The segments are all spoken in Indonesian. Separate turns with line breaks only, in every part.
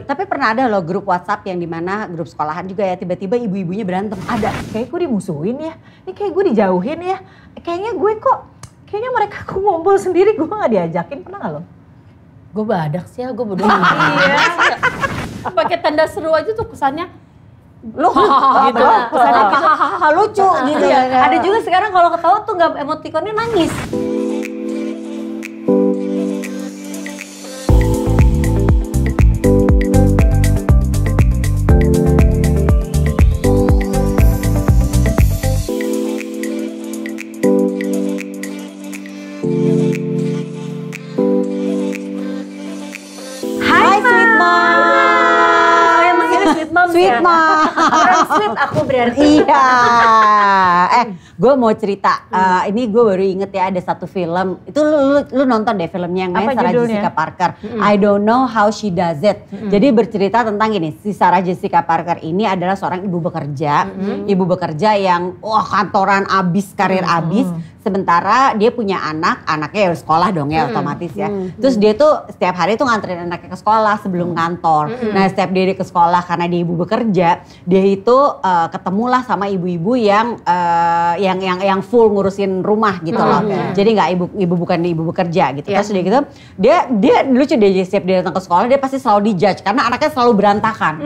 Tapi pernah ada loh grup WhatsApp yang dimana grup sekolahan juga ya, tiba-tiba ibu-ibunya berantem.
Ada, kayak gue dimusuhin ya, ini kayak gue dijauhin ya. Kayaknya mereka ngumpul sendiri, gue gak diajakin, pernah gak lo?
Gue badak sih ya, gue bodoh. Iya. Pakai tanda seru aja tuh kesannya.
Lu gitu. Kesannya hahaha lucu gitu ya.
Ada juga sekarang kalau ketawa tuh nggak emotikonnya nangis.
Sweet mom.
Orang sweet aku berarti.
Iya. Gue mau cerita. Ini gue baru inget ya ada satu film. Itu lu nonton deh filmnya yang main Sarah Jessica Parker. I don't know how she does it. Jadi bercerita tentang gini. Si Sarah Jessica Parker ini adalah seorang ibu bekerja. Ibu bekerja yang kantoran abis, karir abis. Sementara dia punya anaknya ya sekolah dong ya otomatis ya. Terus dia tuh setiap hari tuh nganterin anaknya ke sekolah sebelum kantor. Nah setiap dia ke sekolah karena dia ibu bekerja, dia itu ketemulah sama ibu-ibu yang full ngurusin rumah gitu loh. Jadi nggak bukan ibu bekerja gitu. Terus dia gitu, dia lucu deh setiap dia datang ke sekolah dia pasti selalu dijudge karena anaknya selalu berantakan.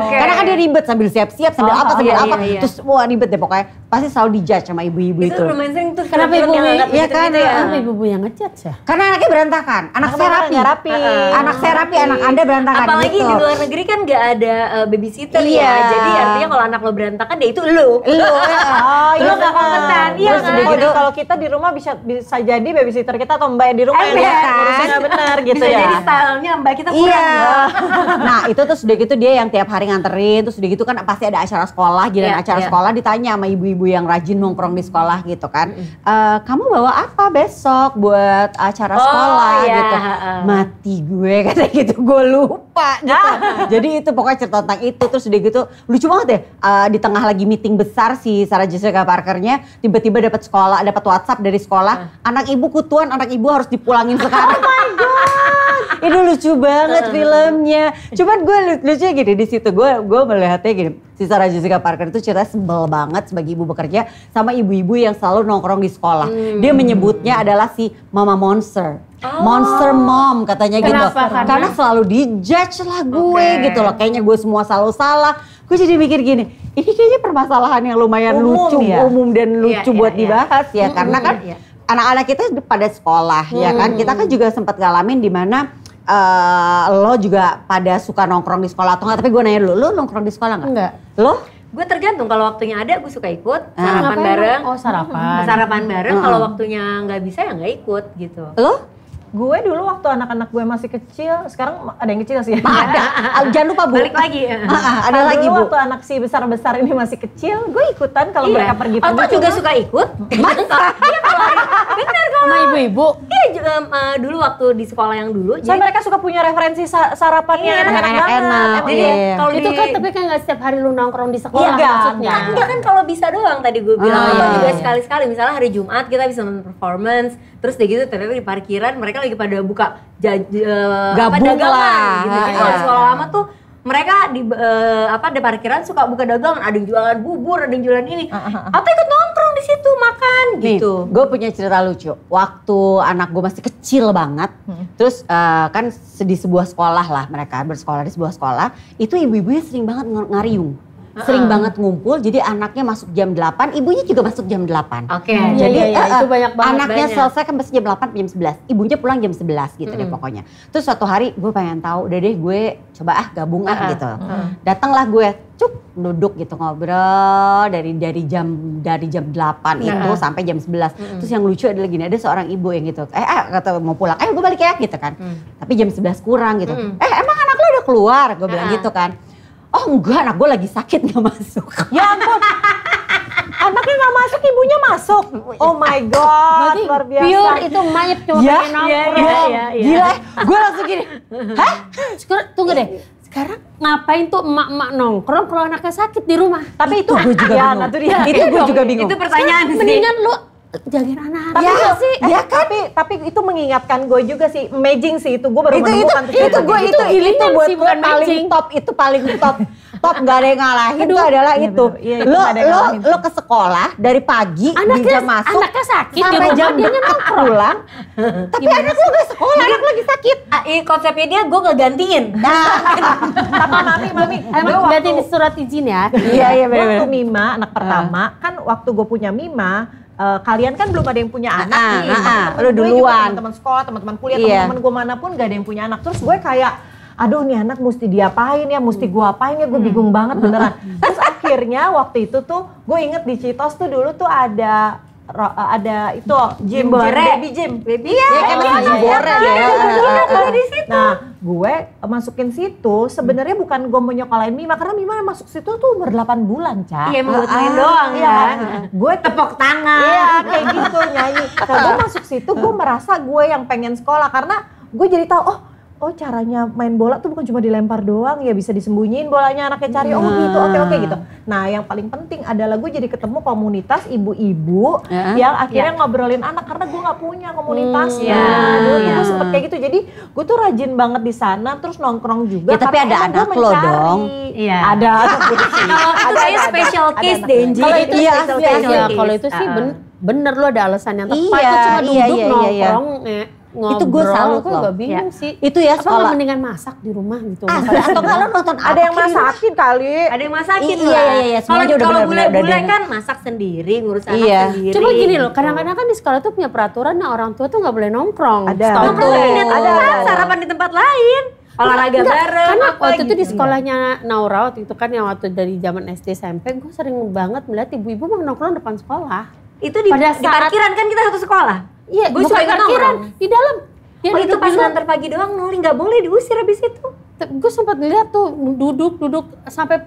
Karena kan dia ribet sambil siap-siap sambil apa. Terus wah ribet deh pokoknya pasti selalu dijudge sama ibu-ibu itu.
Itu lumayan sering tuh.
Kenapa ibunya?
Iya kan?
Kenapa ibu yang ngejudge ya?
Karena anaknya berantakan. Anak saya rapi. Anak saya rapi, anak Anda berantakan.
Apalagi
gitu.
di luar negeri kan gak ada babysitter ya. Jadi artinya kalau anak lo berantakan ya itu lo. Lo gak kompeten. Iya kan?
Gitu. Kalau kita di rumah bisa jadi babysitter kita atau mbak di rumah ya. Harusnya gak benar gitu
bisa
ya.
Jadi stylenya mbak kita kurang.
Nah itu terus udah gitu dia yang tiap hari nganterin. Terus udah gitu kan pasti ada acara sekolah. Giliran acara sekolah ditanya sama ibu-ibu yang rajin nongkrong di sekolah gitu kan. Kamu bawa apa besok buat acara sekolah gitu. Mati gue kata gitu, gue lupa gitu. Jadi itu pokoknya cerita tentang itu. Terus udah gitu lucu banget ya, di tengah lagi meeting besar si Sarah Jessica Parkernya tiba-tiba dapat WhatsApp dari sekolah, anak ibu kutuan, anak ibu harus dipulangin sekarang. Oh my god, itu lucu banget filmnya. Cuman gue lucunya gini di situ gue melihatnya gini, si Sarah Jessica Parker itu ceritanya sebel banget sebagai ibu bekerja sama ibu-ibu yang selalu nongkrong di sekolah. Dia menyebutnya adalah si mama monster. Monster mom katanya gitu. Karena selalu dijudge lah gue gitu loh. Kayaknya gue semua selalu salah. Gue jadi mikir gini, ini kayaknya permasalahan yang lumayan umum dan lucu buat dibahas ya. Karena kan anak-anak kita pada sekolah ya kan. Kita kan juga sempat ngalamin di mana lo juga pada suka nongkrong di sekolah atau enggak. Tapi gue nanya dulu, lo nongkrong di sekolah enggak?
Enggak.
Lo?
Gue tergantung, kalau waktunya ada gue suka ikut, sarapan bareng.
Oh sarapan.
Sarapan bareng, kalau waktunya nggak bisa ya nggak ikut gitu.
Lo?
Gue dulu waktu anak-anak gue masih kecil, sekarang ada yang kecil sih.
Ada. Jangan lupa Bu.
Balik lagi.
Ada lagi Bu.
Waktu anak si besar-besar ini masih kecil, gue ikutan kalau mereka pergi.
Atau juga suka ikut. Masa? Iya kalau benar kalau.
Sama ibu-ibu.
Iya juga dulu waktu di sekolah yang dulu.
Jadi mereka suka punya referensi sarapannya enak-enak.
Jadi kalau
itu kan tapi kan nggak setiap hari lu nongkrong di sekolah
maksudnya. Enggak kan kalau bisa doang tadi gue bilang. Atau juga sekali-sekali misalnya hari Jumat kita bisa nonton performance. Terus deh gitu ternyata di parkiran mereka lagi pada buka
gabung lah
gitu. Jadi kalau di sekolah lama tuh mereka di parkiran suka buka dagangan, ada yang jualan bubur, ada yang jualan ini. Atau ikut nongkrong di situ makan gitu.
Gue punya cerita lucu. Waktu anak gue masih kecil banget, terus kan di sebuah sekolah lah mereka bersekolah di sebuah sekolah, itu ibu-ibunya sering banget ngariung. Sering banget ngumpul, jadi anaknya masuk jam 8, ibunya juga masuk jam 8. Jadi
itu banyak banget.
Anaknya selesai kan jam 8 jam 11, ibunya pulang jam 11 gitu deh pokoknya. Terus suatu hari gue pengen tahu, udah deh gue coba gabung gitu. Datanglah gue, duduk gitu ngobrol dari jam 8 itu sampai jam 11. Terus yang lucu adalah gini, ada seorang ibu yang gitu, kata mau pulang, gue balik ya gitu kan. Tapi jam 11 kurang gitu. Emang anak lo udah keluar? Gue bilang gitu kan. Oh enggak, anak gue lagi sakit gak masuk.
Ya ampun, anaknya gak masuk, ibunya masuk. Oh my god, luar biasa.
Pure itu mayat cuma pengen nongkrong.
Gila, gue langsung gini. Hah?
Sekarang tunggu deh. Sekarang ngapain tuh emak-emak nongkrong kalau anaknya sakit di rumah?
Tapi itu gue juga bingung.
Itu
gue juga bingung.
Itu pertanyaan sih.
Mendingan lu jagain anak.
Tapi
Ya,
sih,
ya kan?
tapi itu mengingatkan gue juga sih, amazing sih itu. Gue baru
itu
menemukan tuh cerita
gue
gitu.
itu buat
sih,
gue
bukan
paling
matching.
top, itu paling top. Top gak ada yang ngalahin tuh adalah
Iya,
itu.
bener. Iya, itu nggak ada yang ngalahin.
Lo ke sekolah dari pagi di
Anaknya
jam masuk
anaknya sakit di
sampai
rumah
jam
dia nongkrong.
pulang. Tapi anak lo gak sekolah, anak lagi sakit.
Konsepnya dia gue ngegantiin.
Sama mami.
Emang berarti di surat izin ya?
Iya
Waktu Mima anak pertama, kan waktu gue punya Mima, kalian kan belum ada yang punya anak nih. Temen-temen
lu
gue juga,
duluan.
teman-teman sekolah, teman-teman kuliah,
Iya.
teman-teman gue manapun gak ada yang punya anak. Terus gue kayak, aduh nih anak mesti diapain ya, mesti gue apain ya, gue bingung banget beneran. Terus akhirnya waktu itu tuh, gue inget di Citos tuh dulu tuh ada itu gym baby gym.
Baby
Iya, kayak masih goreng ya.
Nah, gue masukin situ sebenarnya bukan gue mau nyokolain Mima, karena Mima masuk situ tuh umur 8 bulan, Ca.
Iya, mau buat main doang kan.
Gue
Tepok tangan.
iya kayak gitu nyanyi. Nah, gue masuk situ gue merasa gue yang pengen sekolah karena gue jadi tahu oh caranya main bola tuh bukan cuma dilempar doang ya, bisa disembunyiin bolanya anaknya cari gitu, oke gitu. Nah yang paling penting adalah gue jadi ketemu komunitas ibu-ibu yang akhirnya ngobrolin anak karena gue nggak punya komunitasnya. Dulu tuh gue sempet kayak gitu, jadi gue tuh rajin banget di sana terus nongkrong juga.
Ya, tapi
karena
ada
emang gue
anak lo
mencari.
dong.
Iya.
Ada.
Kalau itu kayak special case deh, Nji.
Kalau itu
Iya,
special
iya,
case.
iya.
Ya, kalau itu sih bener lo ada alasan yang tepat.
Iya,
Itu cuma duduk
iya.
nongkrong, ngobrol.
Itu gue salut
gue
loh.
gak bingung sih.
Itu ya
Apa
sekolah.
nggak mendingan masak di rumah gitu?
Atau kalau nonton
Ada yang masakin kali.
Ada yang masakin
Iya,
lah.
iya, semuanya udah
Kalau
bener-bener
bule-bule
udah
kan masak sendiri, ngurus anak
Iya.
sendiri.
Cuma gini loh,
gitu.
kadang-kadang kan di sekolah tuh punya peraturan yang orang tua tuh nggak boleh nongkrong.
Ada.
Setahu
Nongkrong
gue.
di tempat
Ada.
lain, sarapan di tempat lain. Olahraga
Enggak,
bareng.
karena
apa
waktu itu
gitu.
di sekolahnya Naura waktu itu kan yang waktu dari zaman SD SMP gue sering banget melihat ibu-ibu mau nongkrong depan sekolah.
Itu di
Pada saat-
parkiran kan kita satu sekolah.
Iya,
Gue
bukan
suka ikut
parkiran,
nongkrong.
di dalam. Ya,
Oh itu
duduk
pas
di dalam.
nganter pagi doang, Noli nggak boleh diusir habis itu.
Gue sempat ngeliat tuh duduk sampai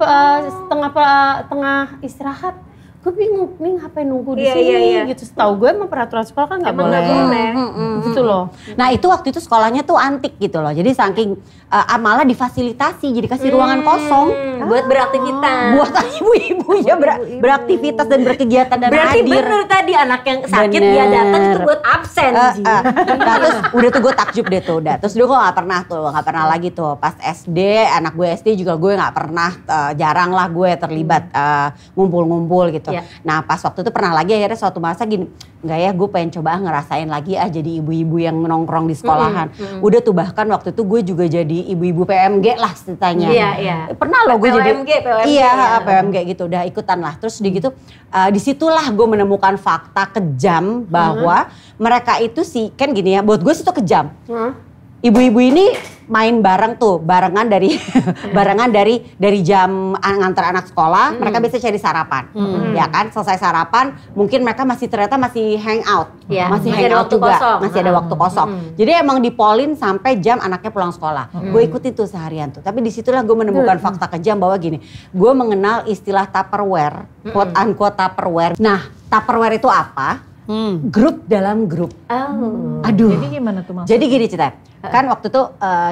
tengah istirahat. Gue bingung nih ngapain nunggu di
Iya,
sini
iya, iya.
gitu. Setahu gue emang peraturan sekolah kan nggak
Emang
boleh.
nggak boleh.
Gitu loh.
Nah itu waktu itu sekolahnya tuh antik gitu loh. Jadi saking malah difasilitasi, jadi kasih ruangan kosong.
Buat beraktivitas.
Buat ibu-ibu ya beraktivitas dan berkegiatan dan
Berarti
hadir.
bener tadi anak yang sakit
Bener.
dia datang itu buat absen. Ji.
Nah terus udah tuh gue takjub deh tuh udah. Terus gue gak pernah lagi tuh. Pas SD, anak gue SD juga gue gak pernah, jarang lah gue terlibat ngumpul-ngumpul gitu.
Iya.
Nah pas waktu itu pernah lagi akhirnya suatu masa gini, enggak ya gue pengen coba ngerasain lagi jadi ibu-ibu yang nongkrong di sekolahan. Udah tuh bahkan waktu itu gue juga jadi ibu-ibu PMG lah ceritanya.
Iya, iya.
Pernah loh gue jadi
PMG
iya
ya.
PMG gitu udah ikutan lah. Terus di gitu disitulah gue menemukan fakta kejam bahwa mereka itu sih kan gini ya, buat gue sih itu kejam. Ibu-ibu ini main bareng tuh, barengan dari jam ngantar anak sekolah, mereka biasanya cari sarapan. Ya kan, selesai sarapan, mungkin mereka ternyata masih hang out.
Iya,
Masih
masih
hang
ada
out
waktu
juga,
kosong.
masih ada waktu kosong. Jadi emang dipolin sampai jam anaknya pulang sekolah. Gue ikutin tuh seharian tuh. Tapi disitulah gue menemukan fakta kejam bahwa gini, gue mengenal istilah Tupperware, quote unquote Tupperware. Nah, Tupperware itu apa? Grup dalam grup.
Oh.
Aduh.
Jadi gimana tuh maksudnya?
Jadi gini cerita, kan waktu itu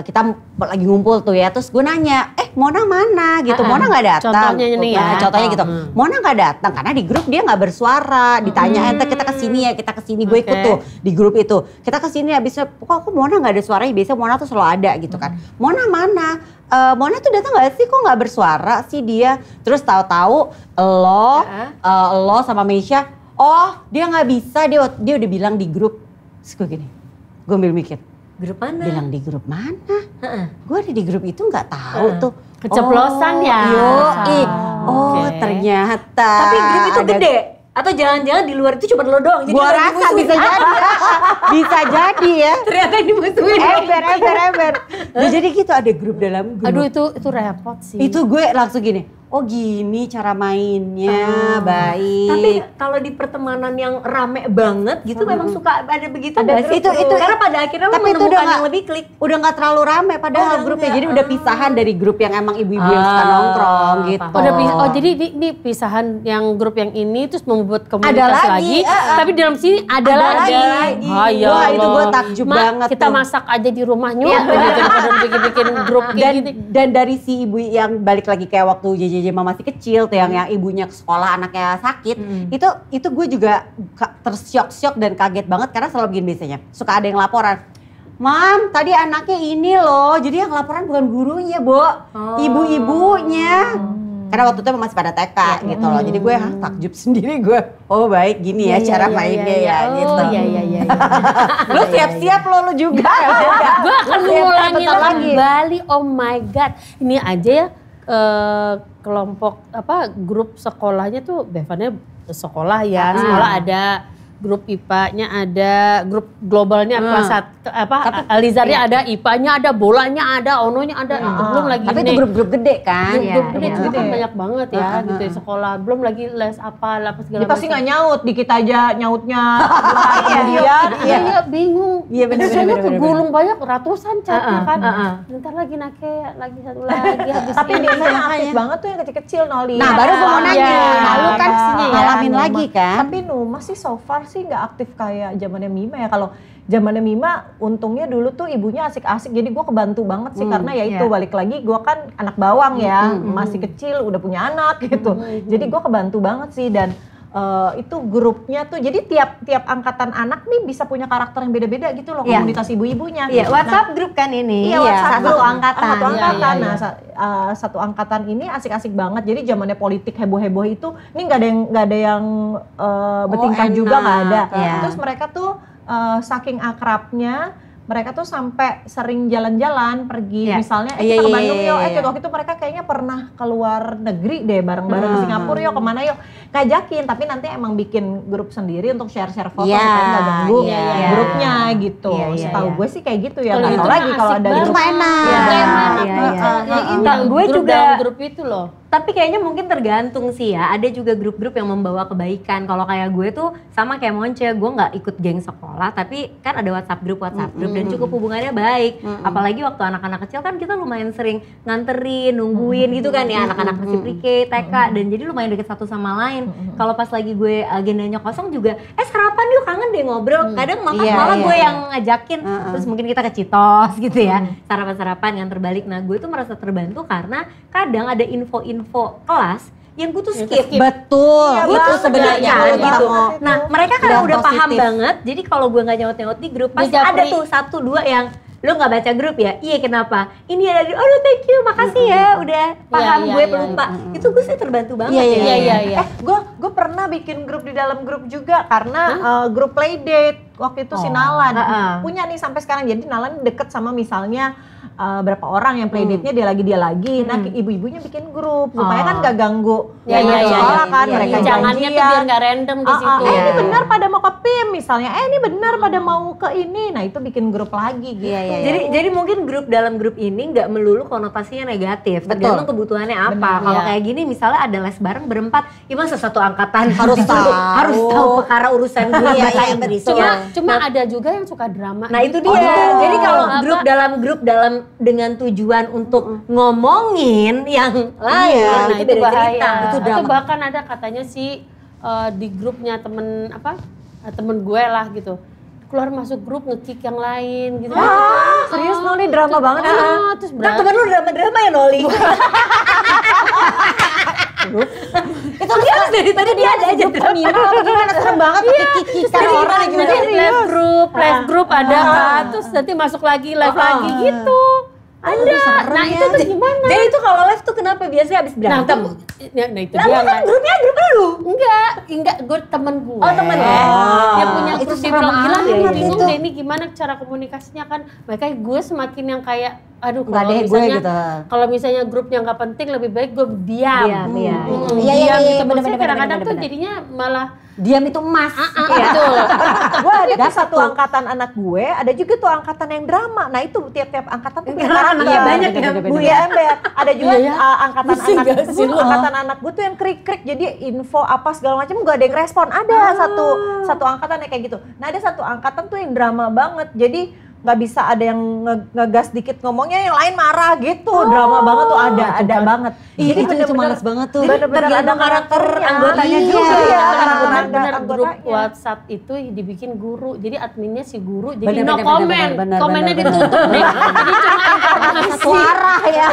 kita lagi ngumpul tuh ya, terus gue nanya, Mona mana gitu, Mona nggak datang.
Contohnya nih
Nah,
ya.
contohnya gitu, Mona nggak datang karena di grup dia nggak bersuara, ditanya ente kita kesini ya, kita kesini, gue ikut tuh di grup itu, kita kesini habisnya, kok Mona nggak ada suaranya, biasanya Mona tuh selalu ada gitu kan. Mona mana? Mona tuh datang nggak sih, kok nggak bersuara sih dia? Terus tahu-tahu lo sama Meisha, oh dia nggak bisa, dia udah bilang di grup. Terus gue gini, gue ambil mikir,
Grup mana?
bilang di grup mana? Gue ada di grup itu nggak tahu tuh.
Keceplosan ya.
Ternyata.
Tapi grup itu
ada-
gede. Atau jangan-jangan di luar itu cuma lo doang. Jadi
Gua
lo
rasa
dimusuhin.
bisa jadi ya. Bisa jadi ya.
Ternyata yang dimusuhin.
Ember. Nah, jadi gitu ada grup dalam grup.
Aduh itu repot sih.
Itu gue langsung gini, oh gini cara mainnya, baik.
Tapi kalau di pertemanan yang rame banget gitu memang suka ada begitu
Ada
nggak sih?
grup. Itu-
Karena pada akhirnya lo
tapi itu udah
menemukan
nggak-
yang lebih klik.
udah nggak terlalu rame padahal grupnya, jadi udah pisahan dari grup yang emang ibu-ibu yang suka nongkrong gitu.
Oh jadi ini pisahan yang grup yang ini terus membuat komunitas
Ada lagi,
tapi dalam sini ada lagi.
Wah, itu gue takjub banget
Kita
tuh.
masak aja di rumahnya daripada bikin grup kayak
dan
gini.
dan dari si ibu yang balik lagi kayak waktu JJ zaman masih kecil tuh yang ibunya ke sekolah anaknya sakit, itu gue juga tersyok-syok dan kaget banget karena selalu begini biasanya. Suka ada yang laporan, "Mam, tadi anaknya ini loh." Jadi yang laporan bukan gurunya, Bo. Ibu-ibunya. Karena waktu itu masih pada TK gitu loh. Jadi gue takjub sendiri gue. Oh baik gini ya cara mainnya ya gitu.
Iya.
Lu siap-siap lu juga.
Gue akan ngulangin kembali. Oh my God. Ini aja ya kelompok grup sekolahnya tuh Bevannya sekolah ya. Sekolah ada. Grup IPA-nya ada, grup globalnya kelas Alizarnya ada, IPA-nya ada, bolanya ada, Ononya ada, itu belum lagi.
Tapi itu grup-grup gede kan?
Grup gede juga kan banyak banget ya gitu ya sekolah, belum lagi les apa segala macam.
Pasti nggak nyaut, dikit aja nyautnya.
Iya bingung.
Iya benar.
Kegulung banyak ratusan chatnya kan. Bentar lagi lagi satu lagi habis.
Tapi biasanya aktif banget tuh yang kecil-kecil Noli.
Nah baru gue mau nanya, lu kan ngalamin
ya,
lagi kan?
Tapi masih so far sih nggak aktif kayak zamannya Mima ya. Kalau zamannya Mima untungnya dulu tuh ibunya asik-asik, jadi gue kebantu banget sih karena ya itu balik lagi gue kan anak bawang ya, masih kecil udah punya anak gitu. Jadi gue kebantu banget sih dan itu grupnya tuh jadi tiap angkatan anak nih bisa punya karakter yang beda-beda gitu loh, komunitas ibu-ibunya.
Iya, WhatsApp grup kan ini.
Iya, WhatsApp
satu angkatan.
Satu angkatan. Nah, satu angkatan ini asik-asik banget. Jadi zamannya politik heboh-heboh itu, ini nggak ada yang bertingkah juga nggak ada. Terus mereka tuh saking akrabnya. Mereka tuh sampai sering jalan-jalan pergi, misalnya kita ke Bandung yuk, waktu itu mereka kayaknya pernah keluar negeri deh bareng-bareng ke Singapura yuk, kemana yuk, ngajakin, tapi nanti emang bikin grup sendiri untuk share-share foto supaya nggak ganggu grupnya gitu. Setahu gue sih kayak gitu ya, nggak tahu lagi kalau ada grup
enak.
Gue juga grup itu loh.
Tapi kayaknya mungkin tergantung sih ya, ada juga grup-grup yang membawa kebaikan. Kalau kayak gue tuh sama kayak Monce, gue nggak ikut geng sekolah, tapi kan ada WhatsApp grup dan cukup hubungannya baik. Apalagi waktu anak-anak kecil kan kita lumayan sering nganterin, nungguin gitu kan ya, anak-anak masih pre-K, TK, dan jadi lumayan deket satu sama lain. Kalau pas lagi gue agendanya kosong juga, sarapan yuk, kangen deh ngobrol. Kadang malah gue yang ngajakin, terus mungkin kita ke Citos gitu ya, sarapan-sarapan yang terbalik. Nah gue tuh merasa terbantu karena kadang ada info kelas yang gue tuh skip.
Betul. Itu sebenarnya
gitu. Nah, mereka kan udah paham banget. Jadi kalau gue nggak nyaut-nyaut di grup, pasti ada tuh 1-2 yang lo nggak baca grup ya? Iya, kenapa? Ini ada, aduh thank you, makasih ya, udah paham gue pelupa. Itu gue sih terbantu banget ya.
Iya.
Gue pernah bikin grup di dalam grup juga karena grup playdate waktu itu si Nalan punya nih sampai sekarang. Jadi Nalan deket sama misalnya berapa orang yang playdate-nya dia lagi. Nah, ibu-ibunya bikin grup supaya kan gak ganggu sekolah kan, mereka
jangannya tuh biar gak random di situ.
Ini benar pada mau ke PIM misalnya, ini benar pada mau ke ini. Nah, itu bikin grup lagi gitu.
Jadi mungkin grup dalam grup ini nggak melulu konotasinya negatif, tergantung kebutuhannya apa. Kalau kayak gini misalnya ada les bareng berempat, ya masa satu angkatan harus tahu perkara urusan gue bahasa Inggris.
Cuma ada juga yang suka drama.
Nah itu dia. Jadi kalau grup dalam dengan tujuan untuk ngomongin yang lain,
nah
itu
itu bahaya.
cerita.
Itu bahkan ada katanya sih di grupnya temen gue lah gitu, keluar masuk grup nge-kick yang lain gitu.
Serius Noli, drama banget ya?
Terus
temen lu drama-drama ya Noli?
Itu harus dari tadi dia ada aja drama apa gimana, serem banget pakai kikikan orang gimana.
Live group ada kan, terus nanti masuk lagi live lagi gitu. Ada. Nah itu tuh gimana?
Jadi itu kalau live tuh kenapa biasanya habis berantem?
Nah itu
dia kan grupnya grup lu?
Enggak, gue temen gue.
Oh temen ya?
Dia punya
itu
grup, dia
serem
bilang gila
banget
bingung
itu.
deh ini gimana cara komunikasinya kan. Makanya gue semakin yang kayak aduh
Nggak
kalau
deh, gue
misalnya
gitu.
kalau misalnya grupnya nggak penting lebih baik gue diam.
Iya,
Diam gitu.
bener,
Maksudnya kadang-kadang tuh
bener.
jadinya malah
Diam itu emas.
betul.
Gue ada satu angkatan anak gue, ada juga tuh angkatan yang drama. Nah itu tiap-tiap angkatan tuh punya karakter.
Iya, banyak ya,
Bu ya ember. Ada juga angkatan
Pusing
anak
gak sih lu?
angkatan anak gue tuh yang krik-krik. Jadi info apa segala macam gak ada yang respon. Ada satu angkatan yang kayak gitu. Nah ada satu angkatan tuh yang drama banget. Jadi nggak bisa ada yang ngegas dikit ngomongnya, yang lain marah gitu. Drama banget tuh ada banget.
Jadi itu males banget tuh.
Bener-bener ada karakter
anggotanya
Iya.
juga ya.
Benar-benar grup
anggotanya.
WhatsApp itu dibikin guru. Jadi adminnya si guru, jadi
Bener,
no
bener,
comment.
bener,
Komennya
bener,
ditutup deh. Jadi cuma informasi.
Suara ya.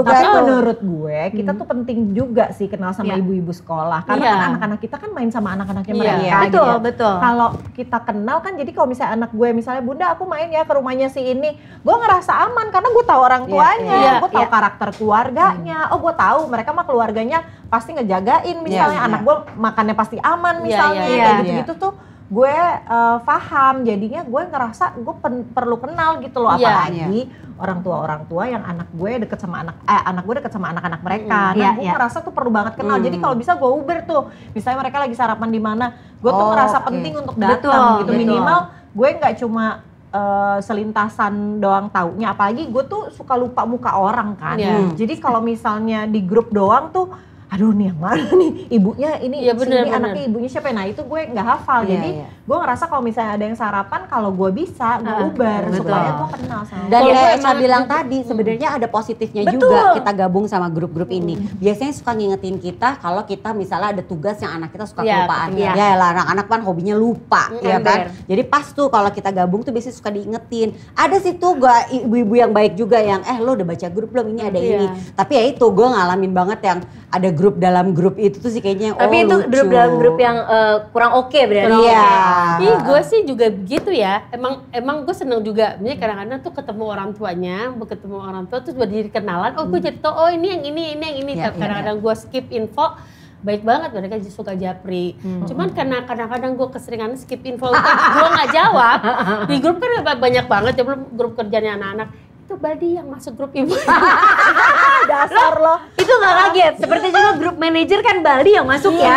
Tapi menurut gue kita tuh penting juga sih kenal sama ibu-ibu sekolah karena
Iya.
kan anak-anak kita kan main sama anak-anaknya
Iya.
mereka.
Betul,
gitu.
betul.
Kalau kita kenal kan jadi kalau misalnya anak gue misalnya Bunda aku main ya ke rumahnya si ini, gue ngerasa aman karena gue tahu orang tuanya,
Iya,
gue tahu karakter keluarganya. Oh gue tahu mereka mah keluarganya pasti ngejagain misalnya
Iya.
anak gue makannya pasti aman misalnya
iya,
kayak
iya.
gitu-gitu tuh gue paham jadinya gue ngerasa gue perlu kenal gitu loh
Iya.
apalagi orang tua yang anak gue deket sama anak gue deket sama anak-anak mereka. Nah
Iya,
gue
iya.
ngerasa tuh perlu banget kenal. Jadi kalau bisa gue Uber tuh, misalnya mereka lagi sarapan di mana, gue tuh ngerasa penting untuk datang
Betul,
gitu.
betul.
Minimal gue nggak cuma selintasan doang taunya, apalagi gue tuh suka lupa muka orang kan.
Iya.
Jadi kalau misalnya di grup doang tuh, aduh nih yang mana nih ibunya ini,
Iya, bener,
sini
bener.
anaknya ibunya siapa? Nah itu gue nggak hafal.
Iya,
Jadi
iya.
gue ngerasa kalau misalnya ada yang sarapan, kalau gue bisa gue Uber
betul.
supaya gue kenal sama.
Dan
Kalau
kayak
gue
Echa
emang-
bilang tadi, sebenarnya ada positifnya juga kita gabung sama grup-grup ini. Biasanya suka ngingetin kita kalau kita misalnya ada tugas yang anak kita suka
Iya,
kelupaan.
iya.
Ya lah, anak-anak kan hobinya lupa, ya kan.
Ember.
Jadi pas tuh kalau kita gabung tuh biasanya suka diingetin. Ada sih tuh ibu-ibu yang baik juga yang lo udah baca grup belum, ini ada ini. Tapi ya itu gue ngalamin banget yang ada grup dalam grup itu tuh sih kayaknya
Tapi itu
lucu.
grup dalam grup yang kurang oke berarti.
Iya.
Tapi gue sih juga begitu ya. Emang gue seneng juga. Misalnya kadang-kadang tuh ketemu orang tuanya, ketemu orang tua tuh jadi kenalan. Oh gue jadi tau, oh ini yang ini yang ini.
Iya,
Kadang-kadang gue skip info. Baik banget mereka suka japri. Cuman karena kadang-kadang gue keseringan skip info, gue nggak jawab. Di grup kan banyak banget ya, belum grup kerjanya anak-anak. Itu Baldi yang masuk grup ibu.
Dasar lo.
Itu gak kaget. Seperti juga grup manajer kan Baldi yang masuk ya.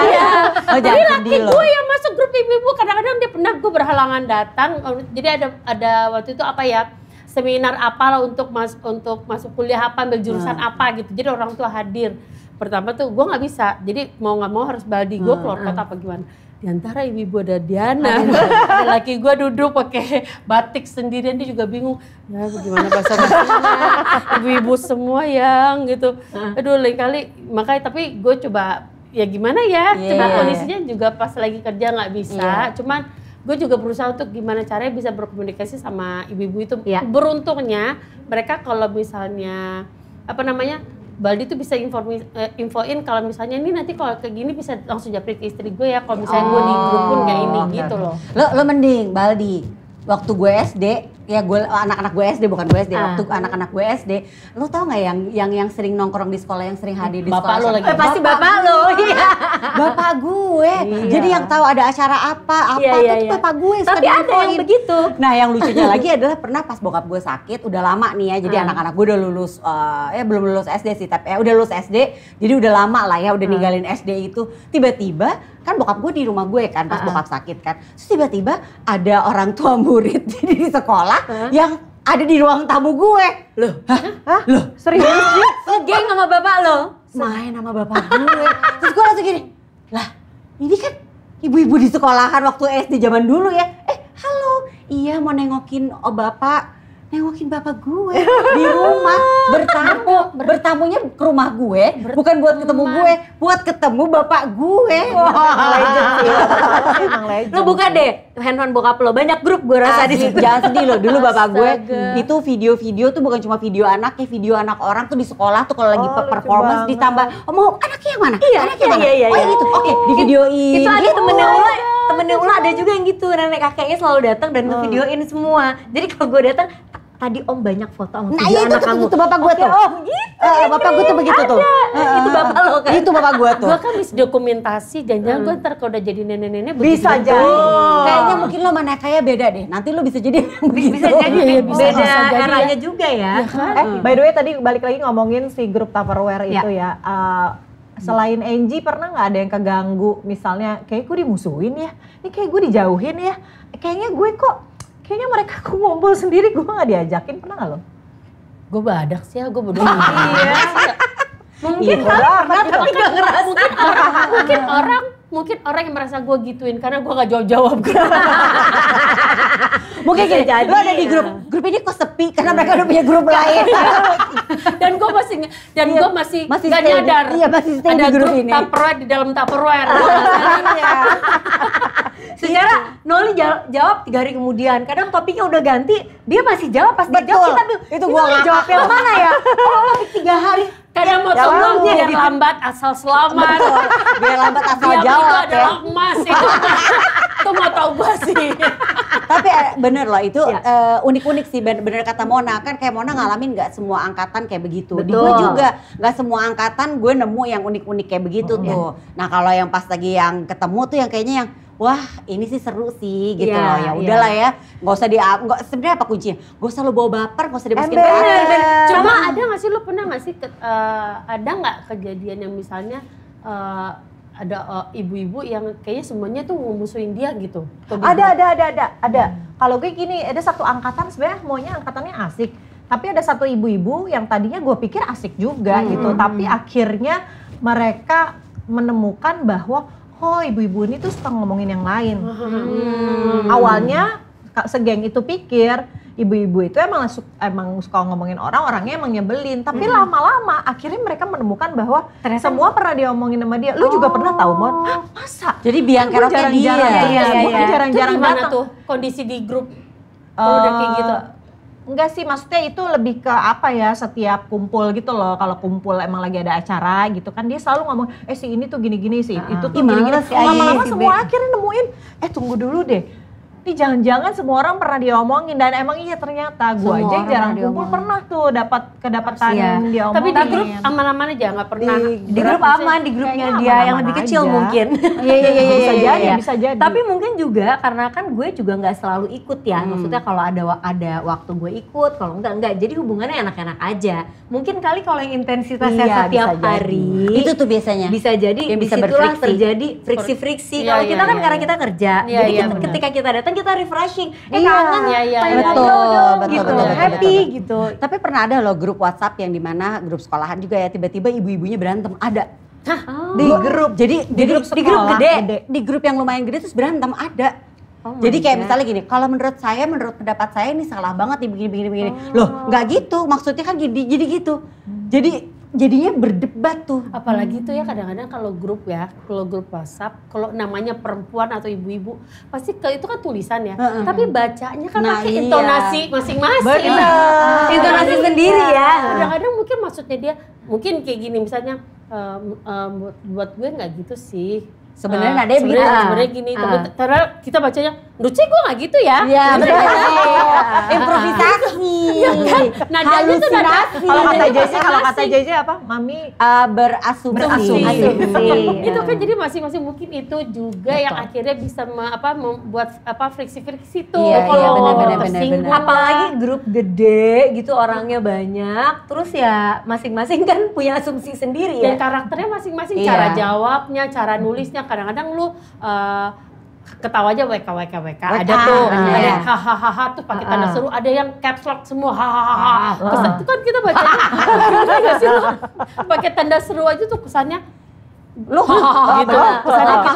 Oh,
Jadi
jangan
laki
sedih loh.
gue yang masuk grup ibu-ibu, kadang-kadang dia pernah gue berhalangan datang. Jadi ada waktu itu apa ya, seminar apa lah untuk masuk kuliah apa, ambil jurusan apa gitu. Jadi orang tua hadir. Pertama tuh gue nggak bisa, jadi mau nggak mau harus Baldi. Gue keluar kota apa gimana. Di antara ibu-ibu ada Diana, ada laki gue duduk pakai batik sendirian, dia juga bingung. Ya gimana bahasa ibu-ibu semua yang gitu. Aduh lain kali, makanya tapi gue coba ya gimana ya, coba kondisinya juga pas lagi kerja nggak bisa. Cuman gue juga berusaha untuk gimana caranya bisa berkomunikasi sama ibu-ibu itu. Beruntungnya mereka kalau misalnya apa namanya, Baldi tuh bisa infoin kalau misalnya ini nanti kalau kayak gini bisa langsung japri ke istri gue ya, kalau misalnya gue di grup pun kayak ini gitu loh.
Lo mending Baldi, waktu gue SD, ya gue anak-anak gue SD bukan gue SD, waktu anak-anak gue SD, lo tau nggak yang sering nongkrong di sekolah, yang sering hadir di
Bapak
sekolah?
lo lagi.
Pasti bapak lo. Iya.
Bapak gue. Jadi yang tahu ada acara apa tuh bapak gue. Suka
Tapi ada yang
diinfoin.
begitu.
Nah yang lucunya lagi adalah pernah pas bokap gue sakit, udah lama nih ya, jadi anak-anak gue udah lulus, belum lulus SD sih, tapi udah lulus SD, jadi udah lama lah ya, udah ninggalin SD itu. Tiba-tiba kan bokap gue di rumah gue kan pas bokap sakit kan, terus tiba-tiba ada orang tua murid di sekolah yang ada di ruang tamu gue. Loh, loh
Serius sih?
Ngegeng sama bapak lo.
main sama bapak gue. Terus gue langsung gini, lah ini kan ibu-ibu di sekolahan waktu SD zaman dulu ya. Halo, iya mau nengokin bapak. Nengokin bapak gue di rumah, bertamunya ke rumah gue, bukan buat ketemu gue, buat ketemu bapak gue.
Legend sih. Emang legend.
Lo buka deh handphone bokap lo, banyak grup gue rasa di
Asli,
situ.
jangan sedih loh, dulu bapak gue
Astaga.
itu video-video tuh bukan cuma video anaknya, video anak orang tuh di sekolah tuh kalau lagi
lucu
performance
banget.
ditambah, mau anaknya yang mana?
Iya,
Anaknya yang mana?
iya,
Oh
iya.
yang itu, oke di videoin.
Itu ada
gitu.
temennya Ula ada juga yang gitu, nenek kakeknya selalu datang dan ngevideoin semua. Jadi kalau gue datang, tadi om banyak foto sama
Nah
video
iya
anak kamu.
itu bapak gue tuh.
Om gitu.
Bapak gue tuh begitu tuh.
Itu bapak lo kan?
Itu bapak gue tuh.
Gue kan bisa dokumentasi, jangan gue ntar kalau udah jadi nenek-nenek begitu
Bisa
juga.
jadi.
Kayaknya mungkin lo mana kayak beda deh. Nanti lo bisa jadi yang begitu.
Bisa jadi
Iya, bisa
beda
jadi ya.
eranya juga ya.
By the way tadi balik lagi ngomongin si grup Tupperware itu ya. Selain Angie pernah nggak ada yang keganggu misalnya kayak gue dimusuhin ya, ini kayak gue dijauhin ya, kayaknya mereka aku ngumpul sendiri gue nggak diajakin, pernah nggak lo?
Gue badak sih ya, gue bodoh. Iya.
Mungkin
Mungkin orang yang merasa gue gituin karena gue gak jawab-jawab.
Mungkin gini, lo ada di grup ini kok sepi karena mereka udah punya grup lain.
Dan gue masih dan gue masih gak
stay di-
nyadar.
iya, masih stay
ada
di grup
grup
ini.
Tupperware di dalam Tupperware.
Secara Noli jawab 3 hari kemudian. Kadang topiknya udah ganti, dia masih jawab pas dia jawab kita bilang,
Itu gua
"Ini jawab yang mana ya?" Oh, topik 3 hari.
Kadang mau
Ya,
ngomong
ya,
biar
gitu.
lambat asal selamat.
Biar lambat asal
Diam itu
jawab ya.
adalah emas itu. Itu mau tau gue sih.
Tapi bener loh itu
Ya.
unik-unik sih bener kata Mona kan kayak Mona ngalamin nggak semua angkatan kayak begitu. Di gue
Betul.
juga nggak semua angkatan gue nemu yang unik-unik kayak begitu tuh. Nah kalau yang pas lagi yang ketemu tuh yang kayaknya yang wah ini sih seru sih gitu
Iya,
loh ya
iya.
udahlah ya nggak usah nggak sebenarnya apa kuncinya gak usah lo bawa baper nggak usah dimasukin
Ember.
ke hati.
Cuma ada nggak sih, lu pernah nggak sih ada nggak kejadian yang misalnya ada ibu-ibu yang kayaknya semuanya tuh memusuhin dia gitu?
Ada. Kalau gue gini, ada satu angkatan sebenarnya maunya angkatannya asik. Tapi ada satu ibu-ibu yang tadinya gue pikir asik juga gitu. Tapi akhirnya mereka menemukan bahwa oh ibu-ibu ini tuh suka ngomongin yang lain. Awalnya segeng itu pikir ibu-ibu itu emang suka ngomongin orangnya emang nyebelin. Tapi lama-lama akhirnya mereka menemukan bahwa semua pernah diomongin sama dia. Lu juga pernah tahu, Mon? Hah, masa?
Jadi biang
Gue
keroknya dia.
jarang-jarang
Iya,
gue
iya.
jarang-jarang
Itu gimana
datang.
tuh kondisi di grup kalau udah kayak gitu?
Enggak sih, maksudnya itu lebih ke apa ya, setiap kumpul gitu loh. Kalau kumpul emang lagi ada acara gitu kan, dia selalu ngomong, si ini tuh gini-gini, si itu tuh
Ih,
gini-gini.
males ya,
Lama-lama
si
semua
Be.
akhirnya nemuin, tunggu dulu deh. Ini jangan-jangan semua orang pernah diomongin, dan emang iya ternyata. Gue
Semua
aja yang
orang
jarang
pernah
kumpul
diomongin.
pernah tuh kedapatan
Iya.
diomongin.
Tapi di grup aman-aman aja nggak pernah.
Di grup aman, di grupnya
Kayaknya
dia yang
aman-aman
lebih kecil
aja.
mungkin.
Bisa jadi,
Iya.
bisa jadi.
Tapi mungkin juga karena kan gue juga nggak selalu ikut ya. Maksudnya kalau ada waktu gue ikut, kalau enggak. Jadi hubungannya enak-enak aja. Mungkin kali kalau yang intensitasnya
Iya,
setiap
bisa jadi.
hari
Itu tuh biasanya.
bisa jadi
Yang bisa
disitulah
berfriksi.
terjadi friksi-friksi.
Iya,
Kalau
iya,
kita kan
iya,
karena
iya.
kita kerja,
Iya,
jadi
iya,
kita,
benar.
ketika kita datang kita refreshing.
Iya,
Kangen,
iya,
pengen
iya.
ngobrol dong,
Betul,
gitu,
betul,
happy
betul.
gitu.
Tapi pernah ada loh grup WhatsApp yang dimana grup sekolahan juga ya tiba-tiba ibu-ibunya berantem ada.
di grup,
Jadi
di grup
di grup
sekolah,
gede,
gede.
di grup yang lumayan gede terus berantem ada.
Oh
Jadi
my
kayak
God.
misalnya gini, kalau menurut pendapat saya ini salah banget nih begini. Loh, nggak gitu. Maksudnya kan jadi gitu. Jadinya berdebat tuh.
Apalagi tuh ya kadang-kadang kalau grup WhatsApp, kalau namanya perempuan atau ibu-ibu, pasti itu kan tulisan ya. Tapi bacanya kan
Nah,
pakai
iya.
intonasi masing-masing.
Benar.
Intonasi sendiri ya.
Kadang-kadang mungkin maksudnya dia, mungkin kayak gini misalnya, buat gue nggak gitu sih.
Sebenarnya nadanya begitu.
Sebenarnya gini, tapi karena kita bacanya, menurut saya gue nggak gitu ya.
Iya, improvisasi.
Nadanya tuh nada.
Halusinasi.
Kalau kata JJ apa? Mami
berasumsi.
Itu kan jadi masing-masing mungkin itu juga yang akhirnya bisa membuat friksi-friksi tuh.
Iya,
kalau
benar,
tersinggung.
Apalagi grup gede gitu orangnya banyak, terus ya masing-masing kan punya asumsi sendiri
Dan
ya.
karakternya masing-masing,
Iya.
cara jawabnya, cara nulisnya. Kadang-kadang lu ketawa aja WK. Ada tuh,
bener.
ada yang hahaha tuh pakai tanda seru, ada yang caps lock semua hahaha. Kesan itu kan kita baca, nggak sih lu? Pakai tanda seru aja tuh kesannya
Lu gitu.
Kesannya gitu.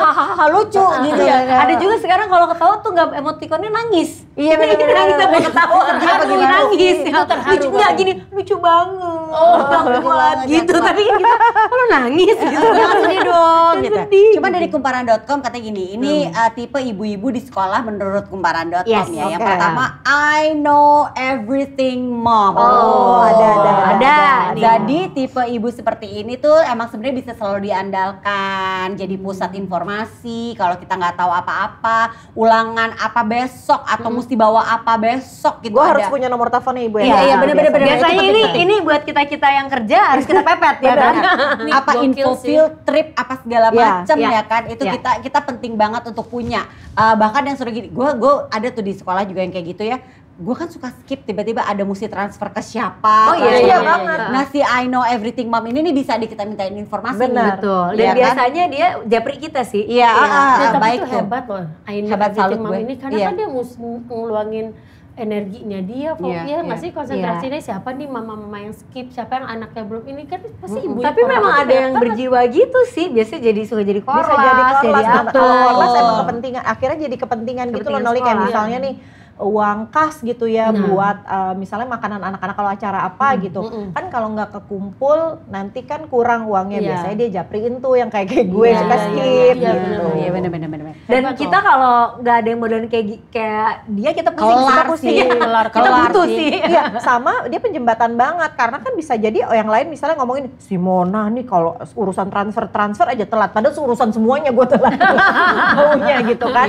Lucu gitu ya.
Ada juga sekarang kalau ketawa tuh nggak emotikonnya nangis.
Iya, bener-bener.
nangis apa ketawa.
Sedih apa gimana?
Nangis.
Itu terharu
Lucu nggak
banget.
gini, lucu banget.
lucu
buat
banget,
gitu.
ya.
Tapi kan kita, kok lu nangis gitu.
Jangan sedih dong
Jangan
gitu.
sedih.
Cuma dari kumparan.com katanya gini, ini tipe ibu-ibu di sekolah menurut kumparan.com
Yes,
ya. Yang
oke.
pertama, I know everything mom.
Oh, ada.
Jadi tipe ibu seperti ini tuh emang sebenarnya bisa selalu diandalkan. Jadi pusat informasi, kalau kita nggak tahu apa-apa, ulangan apa besok atau mesti bawa apa besok gitu
gue harus
ada.
punya nomor teleponnya ibu ya.
Iya, bener-bener.
Biasanya
Itu
ini
penting.
ini buat kita yang kerja harus kita pepet ya kan.
Ini
Apa
gokil
info
sih.
field trip apa segala
Iya,
macam
iya,
ya kan itu
iya.
kita penting banget untuk punya. Bahkan yang suruh gini, gue ada tuh di sekolah juga yang kayak gitu ya. Gue kan suka skip tiba-tiba ada mesti transfer ke siapa.
Oh iya,
transfer
iya
ke-
banget.
Nah si I know everything mom ini nih bisa kita mintain informasi.
Benar.
Betul. Dan
Iya kan?
biasanya dia japri kita sih.
Iya,
Tapi
baik
itu
tuh.
hebat loh. Aina
Hebat, salut
Mam
gue.
ini karena
Iya.
kan dia ngeluangin energinya dia,
Iya,
nggak
iya.
sih konsentrasinya siapa nih mama-mama yang skip, siapa yang anaknya belum ini kan pasti ibu.
Tapi memang ada yang berjiwa gitu sih. Biasanya suka jadi korlas,
Bisa jadi korlas,
jadi
kalau korlas emang
Betul.
kepentingan, akhirnya jadi kepentingan gitu loh
Kepentingan
Noli, kayak
sekolah.
misalnya nih uang kas gitu ya buat misalnya makanan anak-anak kalau acara apa gitu. Kan kalau nggak kekumpul nanti kan kurang uangnya. Biasanya dia japriin tuh yang kayak gue suka skip gitu.
Iya benar.
Dan kita kalau nggak ada yang modelan kayak dia, kita pusing. Kita butuh sih.
Iya, sama dia penjembatan banget karena kan bisa jadi yang lain misalnya ngomongin si Mona nih kalau urusan transfer aja telat, padahal urusan semuanya gue telat maunya gitu kan.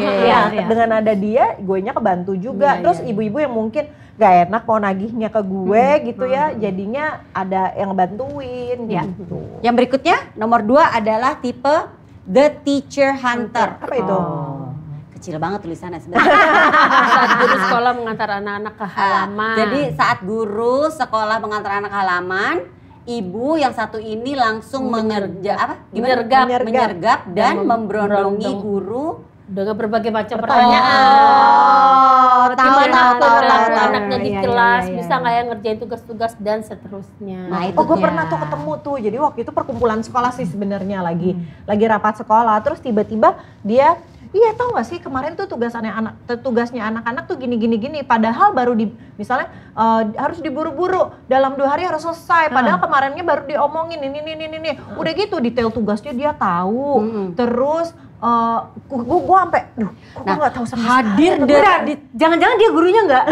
Dengan ada dia, guenya kebantu juga. Terus ibu-ibu yang mungkin gak enak mau nagihnya ke gue gitu ya, jadinya ada yang bantuin gitu.
Yang berikutnya nomor 2 adalah tipe the teacher hunter.
Apa itu?
Kecil banget tulisannya sebenarnya.
Saat guru sekolah mengantar anak-anak ke halaman.
Jadi saat guru sekolah mengantar anak halaman, ibu yang satu ini langsung menyergap dan memberondongi guru
dengan berbagai macam pertanyaan.
Tahu
anaknya di kelas, bisa nggak ya ngerjain tugas-tugas dan seterusnya.
Nah, itu
gue pernah tuh ketemu tuh. Jadi waktu itu perkumpulan sekolah sih sebenarnya lagi rapat sekolah. Terus tiba-tiba dia, iya tau gak sih kemarin tuh tugasnya anak-anak tuh gini. Padahal baru misalnya harus diburu-buru dalam 2 hari harus selesai. Padahal kemarinnya baru diomongin ini. Udah gitu detail tugasnya dia tahu. Terus gue sampai, gue nggak tahu sama
hadir
jangan-jangan dia gurunya nggak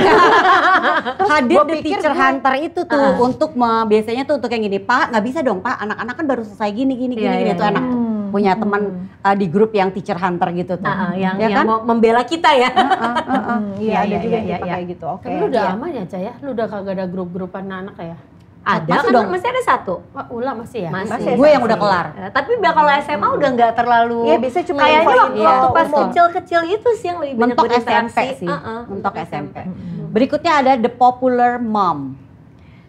hadir the teacher hunter itu tuh untuk biasanya tuh untuk yang gini, Pak nggak bisa dong Pak, anak-anak kan baru selesai gini itu anak punya teman di grup yang teacher hunter gitu tuh,
yang mau membela kita ya.
Iya ada juga yang kayak gitu. Oke.
Tapi lu udah aman ya Cah ya, lu udah kagak ada grup-grupan anak ya?
Ada
masih
kan
dong.
Masih ada 1.
Ulah masih ya?
Masih.
Gue yang udah kelar.
Tapi kalau SMA udah nggak terlalu.
Iya biasanya cuma
kayaknya waktu pas
betul.
kecil-kecil itu sih yang lebih banyak
Mentok
berinteraksi.
SMP sih. Mentok SMP. Berikutnya ada the popular mom.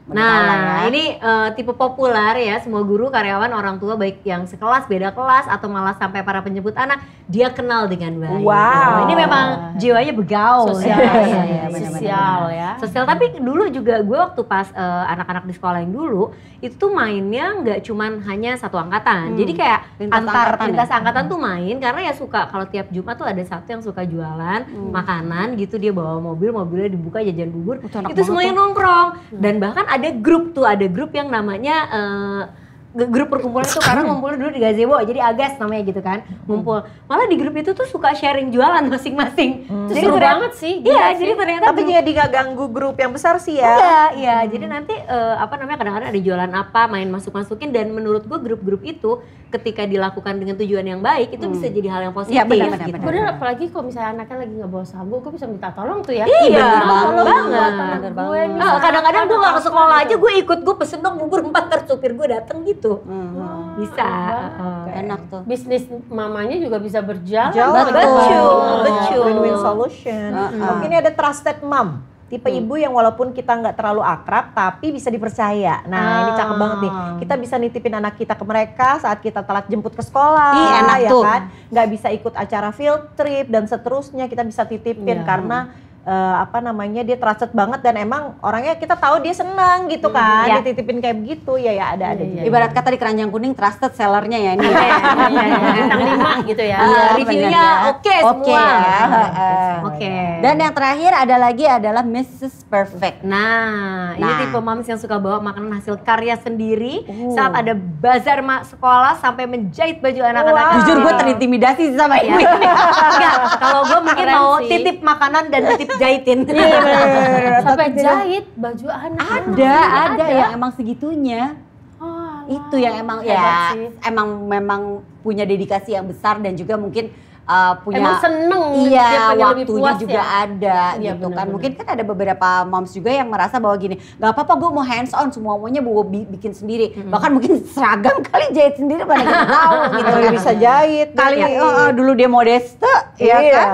Nah ini tipe populer ya, semua guru, karyawan, orang tua baik yang sekelas, beda kelas atau malah sampai para penjemput anak dia kenal dengan baik.
Wow.
Ini memang jiwanya begaul.
Sosial ya.
Sosial, tapi dulu juga gue waktu pas anak-anak di sekolah yang dulu itu tuh mainnya nggak cuman hanya satu angkatan. Jadi kayak lintas angkatan tuh main karena ya suka kalau tiap Jumat tuh ada satu yang suka jualan makanan gitu, dia bawa mobilnya dibuka jajan bubur. Itu semuanya nongkrong dan bahkan ada grup yang namanya grup perkumpulan itu karena ngumpul dulu di gazebo, jadi Agas namanya gitu kan, ngumpul. Malah di grup itu tuh suka sharing jualan masing-masing.
Jadi seru banget sih.
Iya, jadi ternyata
tapi jadi gak ganggu grup yang besar sih ya.
Iya, jadi nanti kadang-kadang ada jualan apa, main masuk-masukin, dan menurut gue grup-grup itu ketika dilakukan dengan tujuan yang baik itu bisa jadi hal yang positif.
Iya, benar.
Bener, apalagi kalau misalnya anaknya lagi nggak bawa sabu, gue bisa minta tolong tuh ya.
Iya,
banget.
Kadang-kadang gue nggak ke sekolah aja, gue ikut, gue pesen dong bubur 4 ntar supir gue dateng gitu. Bisa.
Enak tuh.
Bisnis mamanya juga bisa berjalan.
Betul.
Win-win solution. Mungkin ada trusted mom. Tipe ibu yang walaupun kita nggak terlalu akrab tapi bisa dipercaya. Nah ini cakep banget nih. Kita bisa nitipin anak kita ke mereka saat kita telat jemput ke sekolah.
Enak
ya
tuh.
Kan? Nggak bisa ikut acara field trip dan seterusnya, kita bisa titipin karena dia trusted banget dan emang orangnya kita tahu dia senang gitu kan, dititipin kayak begitu ya ada juga.
Ibarat kata di Keranjang Kuning trusted sellernya ya ini.
Bintang 5 gitu ya.
Reviewnya oke semua. Oke.
Dan yang terakhir adalah Mrs. Perfect.
Nah, ini tipe moms yang suka bawa makanan hasil karya sendiri saat ada bazar sekolah sampai menjahit baju anak-anak.
Jujur gue terintimidasi sama ibu ini.
Enggak, kalau gue mungkin mau titip makanan dan titip jahitin.
Sampai jahit baju anak.
Ada yang emang segitunya. Itu yang emang memang punya dedikasi yang besar dan juga mungkin punya
emang seneng
iya
dia
waktunya
lebih puas
juga
ya?
ada
Iya,
gitu
bener,
kan.
bener.
Mungkin kan ada beberapa moms juga yang merasa bahwa gini, nggak apa-apa gue mau hands on, semuanya gue bikin sendiri. Bahkan mungkin seragam kali jahit sendiri pada kita tahu gitu
Kalau
kan.
bisa jahit
Kali dulu dia modeste ya kan.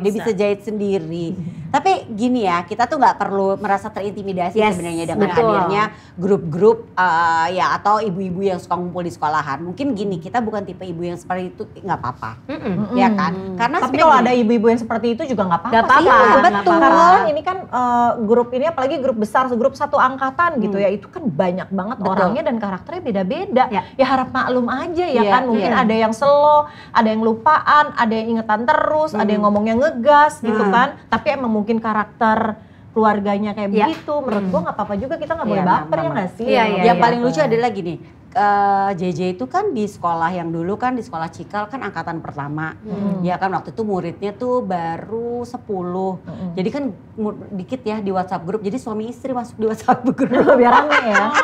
Dia
bisa.
bisa jahit sendiri. Tapi gini ya, kita tuh nggak perlu merasa terintimidasi sebenarnya dengan hadirnya grup-grup atau ibu-ibu yang suka ngumpul di sekolahan. Mungkin gini, kita bukan tipe ibu yang seperti itu, nggak apa-apa, ya kan? Karena
tapi kalau ada ibu-ibu yang seperti itu juga nggak apa-apa.
Nggak apa-apa.
Iya,
betul.
Karena ini kan grup ini apalagi grup besar, grup satu angkatan gitu ya, itu kan banyak banget orangnya dan karakternya beda-beda. Ya harap maklum aja ya kan. Mungkin ada yang slow, ada yang lupaan, ada yang ingetan terus, ada yang ngomongnya ngegas gitu kan. Tapi emang mungkin mungkin karakter keluarganya kayak begitu, menurut gue nggak apa-apa juga, kita nggak boleh baper ya nggak sih?
Yang paling lucu adalah gini, JJ itu kan di sekolah yang dulu kan di sekolah Cikal kan angkatan pertama. Ya kan waktu itu muridnya tuh baru 10. Jadi kan dikit ya di WhatsApp grup. Jadi suami istri masuk di WhatsApp grup.
Biar rame ya.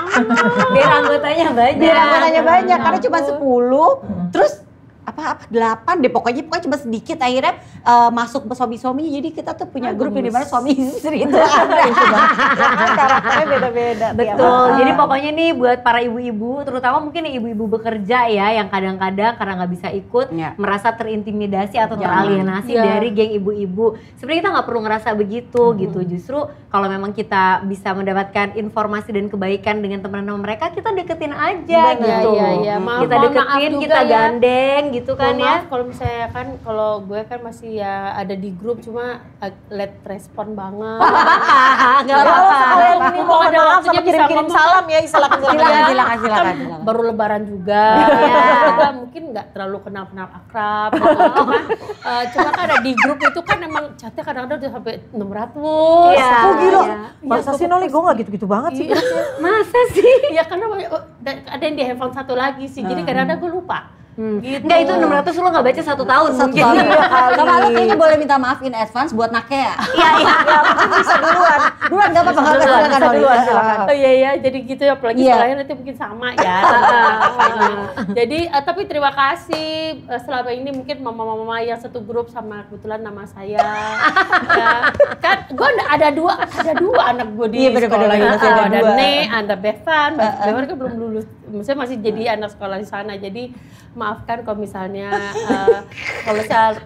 Biar anggotanya banyak.
Karena cuma 10. Terus apa 8 deh pokoknya cuma sedikit akhirnya masuk suami-suami, jadi kita tuh punya grup yang dimana suami istri itu ada.
Karakternya beda-beda.
Betul. Jadi pokoknya nih buat para ibu-ibu, terutama mungkin ibu-ibu bekerja ya, yang kadang-kadang karena nggak bisa ikut, merasa terintimidasi atau teralienasi dari geng ibu-ibu. Sebenarnya kita nggak perlu ngerasa begitu gitu. Justru kalau memang kita bisa mendapatkan informasi dan kebaikan dengan teman-teman mereka, kita deketin aja gitu. Kita deketin, kita gandeng gitu kan ya.
Kalau misalnya kan kalau gue kan masih ya ada di grup cuma late respon banget.
Enggak apa-apa.
Ini mau ada waktunya kirim salam ya, silakan.
Baru lebaran juga. Kita mungkin nggak terlalu kenal akrab gitu. Cuma kan ada di grup itu kan emang chatnya kadang-kadang udah sampai 600.
Iya. Oh gila. Masa sih Noli, gue nggak gitu-gitu banget sih.
Masa sih? Ya karena ada yang di handphone satu lagi sih. Jadi kadang-kadang gue lupa.
Gitu. Enggak, itu 600 lo gak baca 1 tahun mungkin.
Sama lo kayaknya boleh minta maaf in advance buat Nakea.
Iya.
Bisa duluan
Gak apa-apa, silakan.
Oh iya, jadi gitu ya, apalagi sekolahnya nanti mungkin sama ya. Jadi tapi terima kasih selama ini mungkin mama-mama yang satu grup sama kebetulan nama saya. Ya, kan gue ada dua anak gue di sekolah itu. Ada Ne, ada Bevan kan belum lulus. Maksudnya masih jadi anak sekolah di sana. Jadi maafkan kalau misalnya kalau saya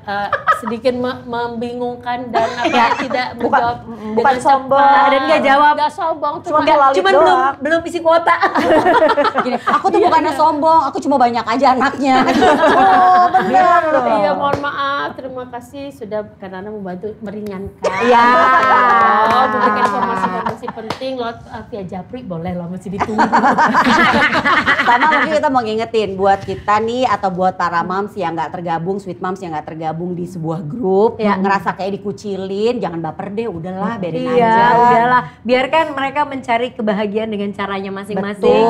sedikit membingungkan dan tidak menjawab
bukan sombong
dan nggak jawab.
Nggak sombong,
cuman belum isi kuota.
Gini, aku tuh bukannya sombong, aku cuma banyak aja anaknya.
Oh benar.
Iya, mohon maaf, terima kasih sudah karena membantu meringankan.
Iya.
Memberikan informasi penting lewat via Japri, boleh loh, masih ditunggu.
Sama mungkin kita mau ngingetin buat kita nih atau buat para moms yang nggak tergabung, sweet moms yang nggak tergabung di sebuah grup, ngerasa kayak dikucilin, jangan baper deh, udahlah biarin aja.
Iya, udahlah. Biarkan mereka mencari kebahagiaan dengan caranya masing-masing.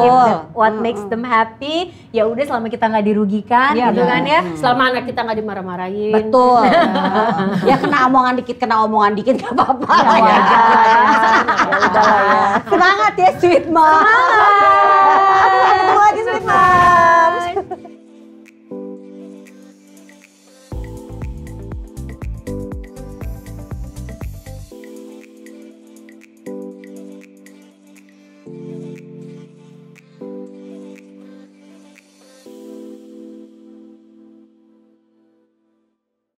What makes them happy, ya udah selama kita nggak dirugikan, gitu kan ya.
Selama anak kita nggak dimarah-marahin.
Betul. Ya kena omongan dikit gak apa-apa.
Ya udahlah ya.
Semangat ya sweet mom.